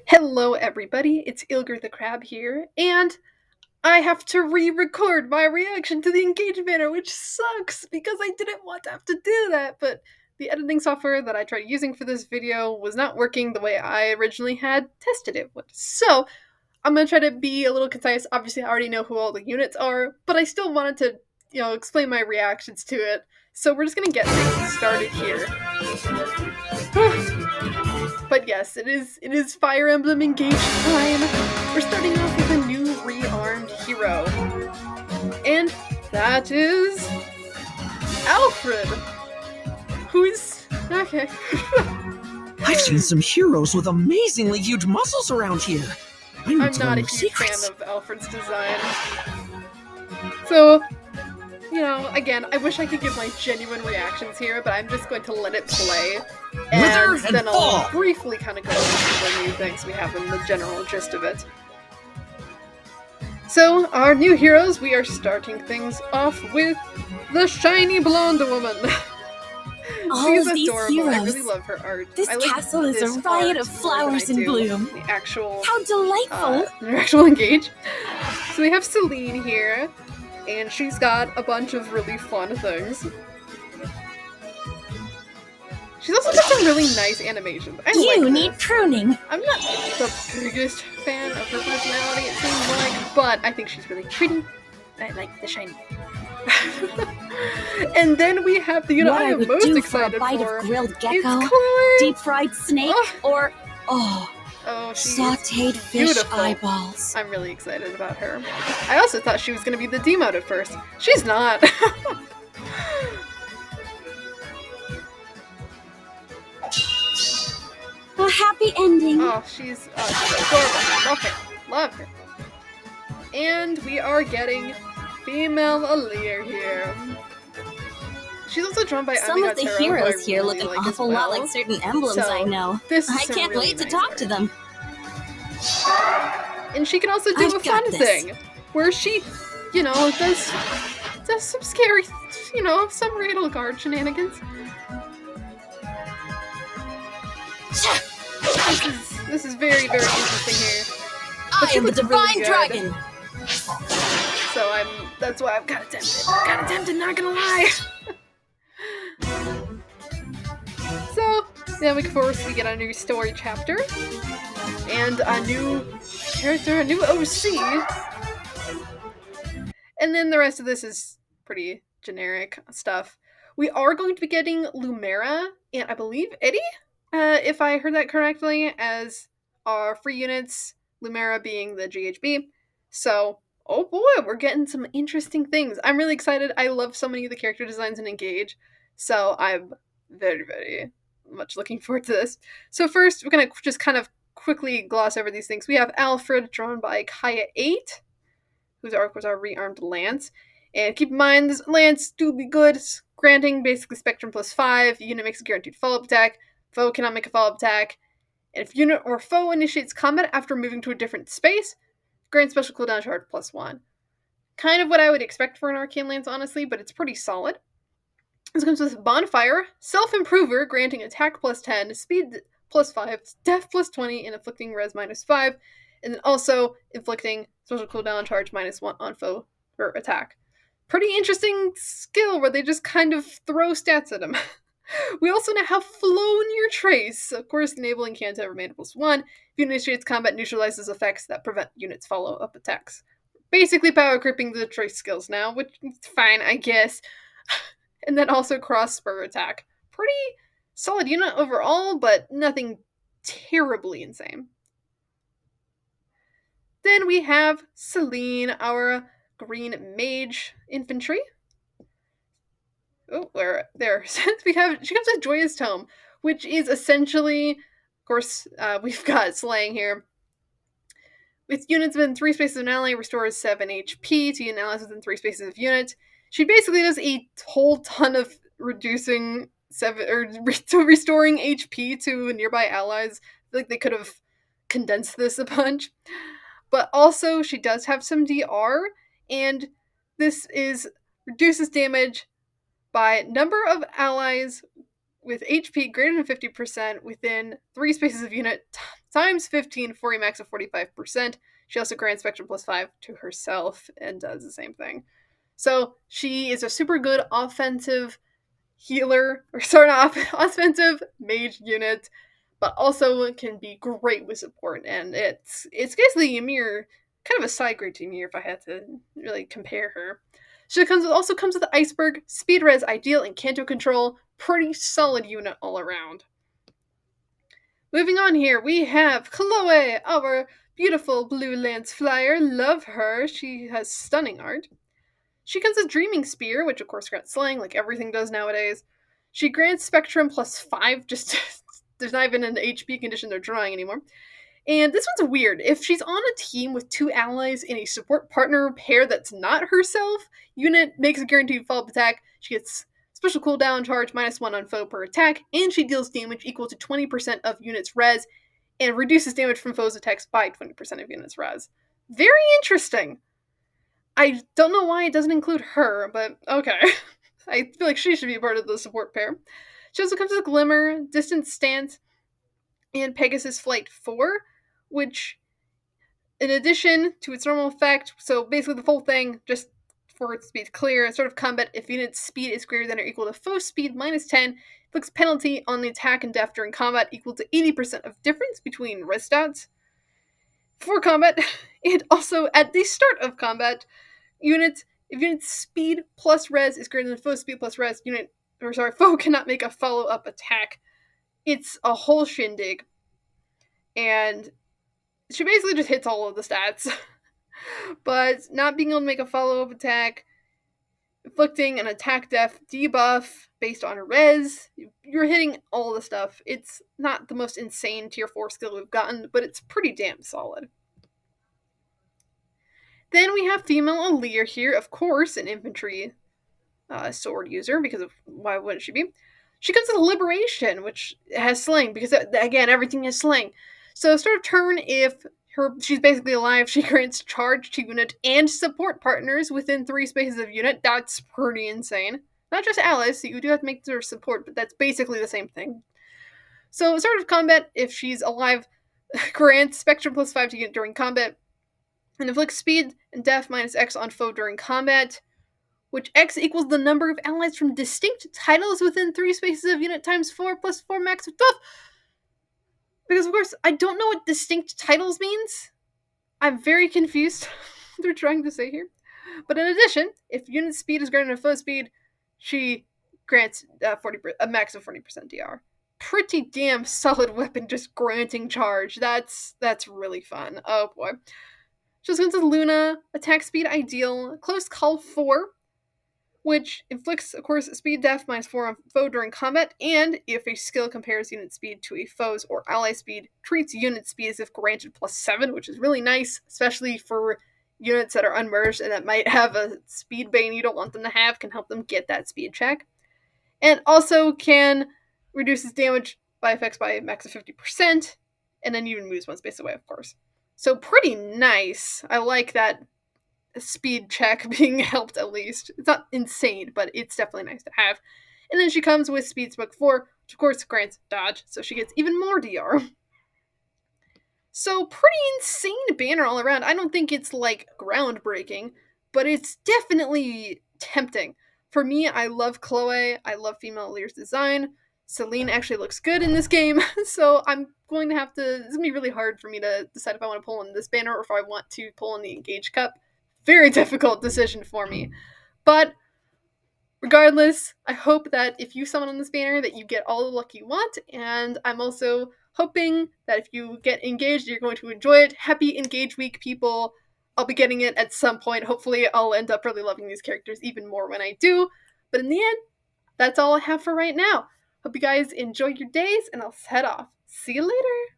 Hello, everybody. It's CHLOÉ here, and I have to re-record my reaction to the engagement banner, which sucks because I didn't want to have to do that. But the editing software that I tried using for this video was not working the way I originally had tested it would. So I'm gonna try to be a little concise. Obviously, I already know who all the units are, but I still wanted to, explain my reactions to it. So we're just gonna get things started here. But yes, it is Fire Emblem Engage time. We're starting off with a new rearmed hero. And that is Alfred. Who's okay. I've seen some heroes with amazingly huge muscles around here. I'm not a huge fan of Alfred's design. So, again, I wish I could give my genuine reactions here, but I'm just going to let it play. And then I'll briefly kind of go over the new things we have in the general gist of it. So, our new heroes, we are starting things off with the shiny blonde woman. She's adorable. Heroes. I really love her art. This castle is a riot of flowers in bloom. The actual How delightful! The actual Engage. So we have Celine here, and she's got a bunch of really fun things. She's also got some really nice animations. You need pruning. I'm not the biggest fan of her personality, it seems like, but I think she's really pretty. I like the shiny. And then we have the unit I am most excited for. A bite for. Of grilled gecko, it's CHLOÉ. Deep fried snake, or sauteed fish beautiful. Eyeballs. I'm really excited about her. I also thought she was going to be the demote at first. She's not. A happy ending. Oh, she's adorable. Love her. Love her. And we are getting female Aaliyah here. She's also drawn by Some of the heroes here really look an awful lot like certain emblems I know. I can't really wait to nice talk art. to them. And she can also do a fun thing where she, does some scary, some Radle Guard shenanigans. This is very, very interesting here. I am the Divine Dragon. So that's why I'm kind of tempted. Not gonna lie. So then of course we get a new story chapter and a new character, a new OC. And then the rest of this is pretty generic stuff. We are going to be getting Lumera and I believe Eddie, if I heard that correctly, as our free units, Lumera being the GHB. So, oh boy, we're getting some interesting things. I'm really excited. I love so many of the character designs in Engage, so I'm very, very much looking forward to this. So first, we're going to just kind of quickly gloss over these things. We have Alfred, drawn by Kaya 8, whose arc was our rearmed Lance. And keep in mind, this Lance do be good, granting basically Spectrum plus 5. Unit makes a guaranteed follow-up attack. Foe cannot make a follow-up attack. And if unit or foe initiates combat after moving to a different space, grant special cooldown charge plus 1. Kind of what I would expect for an Arcane Lance, honestly, but it's pretty solid. This comes with Bonfire, Self-Improver, granting attack plus 10, speed plus 5, death plus 20, and inflicting res minus 5, and then also inflicting special cooldown charge minus 1 on foe or attack. Pretty interesting skill where they just kind of throw stats at him. We also now have Flow Near Trace, of course enabling Kanta remain plus 1. If unit initiates combat, neutralizes effects that prevent units' follow-up attacks. Basically power creeping the trace skills now, which is fine, I guess. And then also Cross Spur Attack. Pretty solid unit overall, but nothing terribly insane. Then we have Celine, our green mage infantry. Oh, where there? She comes with Joyous Tome, which is essentially, of course, we've got Slaying here. With units within 3 spaces of an ally, restores 7 HP to unit allies within 3 spaces of unit. She basically does a whole ton of restoring HP to nearby allies. I feel like they could have condensed this a bunch. But also, she does have some DR, and this reduces damage by number of allies with HP greater than 50% within 3 spaces of unit times 15 for a max of 45%. She also grants Spectrum plus 5 to herself and does the same thing. So she is a super good offensive healer, or sorry, not offensive mage unit, but also can be great with support. And it's basically Ymir, kind of a side grade to Ymir if I had to really compare her. She also comes with the Iceberg, Speed Res Ideal, and Canto Control. Pretty solid unit all around. Moving on here, we have CHLOÉ, our beautiful blue lance flyer. Love her. She has stunning art. She comes with Dreaming Spear, which of course grants Slaying, like everything does nowadays. She grants Spectrum plus 5, just there's not even an HP condition they're drawing anymore. And this one's weird. If she's on a team with 2 allies in a support partner pair that's not herself, unit makes a guaranteed follow-up attack. She gets special cooldown charge -1 on foe per attack, and she deals damage equal to 20% of units' res, and reduces damage from foes' attacks by 20% of units' res. Very interesting. I don't know why it doesn't include her, but okay. I feel like she should be part of the support pair. She also comes with Glimmer, Distant Stance, and Pegasus Flight 4, which, in addition to its normal effect, so basically the full thing, just for it to be clear, sort of combat, if unit's speed is greater than or equal to foe speed -10, inflicts penalty on the attack and def during combat equal to 80% of difference between res stats. For combat, and also at the start of combat, if unit's speed plus res is greater than foe speed plus res, foe cannot make a follow-up attack. It's a whole shindig. And she basically just hits all of the stats. But not being able to make a follow-up attack, inflicting an attack def debuff based on res, you're hitting all the stuff. It's not the most insane tier 4 skill we've gotten, but it's pretty damn solid. Then we have female Aleer here, of course, an infantry sword user, because of why wouldn't she be? She comes with Liberation, which has Sling, because again, everything is Sling. So start of turn, if she's basically alive, she grants charge to unit and support partners within 3 spaces of unit. That's pretty insane. Not just Alice, you do have to make her support, but that's basically the same thing. So start of combat, if she's alive, grants Spectrum plus 5 to unit during combat, and inflicts speed and def -X on foe during combat, which X equals the number of allies from distinct titles within 3 spaces of unit times 4 plus 4 max of 12. Because, of course, I don't know what distinct titles means. I'm very confused what they're trying to say here. But in addition, if unit speed is greater than foe speed, she grants a max of 40% DR. Pretty damn solid weapon, just granting charge. That's really fun. Oh boy. She also comes with Luna, attack speed ideal, close call 4, which inflicts, of course, speed def -4 on foe during combat, and if a skill compares unit speed to a foe's or ally speed, treats unit speed as if granted +7, which is really nice, especially for units that are unmerged and that might have a speed bane you don't want them to have, can help them get that speed check. And also can reduces damage by effects by a max of 50%, and then even moves one space away, of course. So pretty nice. I like that speed check being helped at least. It's not insane, but it's definitely nice to have. And then she comes with Speed Smoke 4, which of course grants dodge, so she gets even more DR. So pretty insane banner all around. I don't think it's like groundbreaking, but it's definitely tempting. For me, I love CHLOÉ. I love female Aleer's design. Celine actually looks good in this game, so I'm going to have to... It's going to be really hard for me to decide if I want to pull in this banner or if I want to pull in the Engage Cup. Very difficult decision for me. But regardless, I hope that if you summon on this banner that you get all the luck you want, and I'm also hoping that if you get engaged, you're going to enjoy it. Happy Engage Week, people. I'll be getting it at some point. Hopefully I'll end up really loving these characters even more when I do. But in the end, that's all I have for right now. Hope you guys enjoy your days, and I'll head off. See you later!